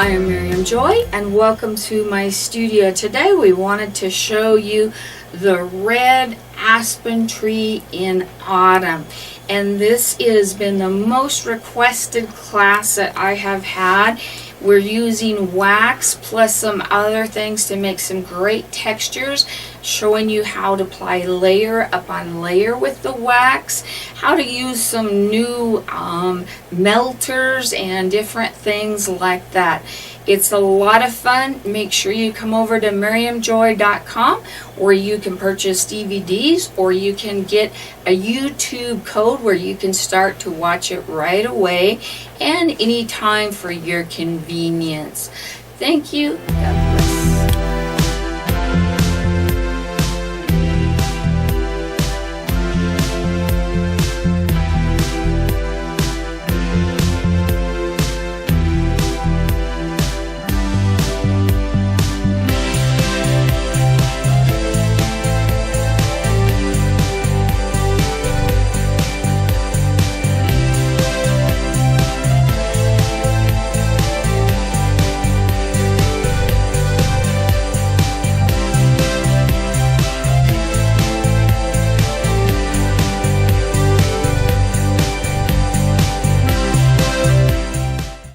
I am Miriam Joy and welcome to my studio. Today we wanted to show you the red aspen tree in autumn, and this has been the most requested class that I have had. We're using wax plus some other things to make some great textures, showing you how to apply layer upon layer with the wax, how to use some new melters and different things like that. It's a lot of fun. Make sure you come over to miriamjoy.com, or you can purchase DVDs, or you can get a YouTube code where you can start to watch it right away and anytime for your convenience. Thank you.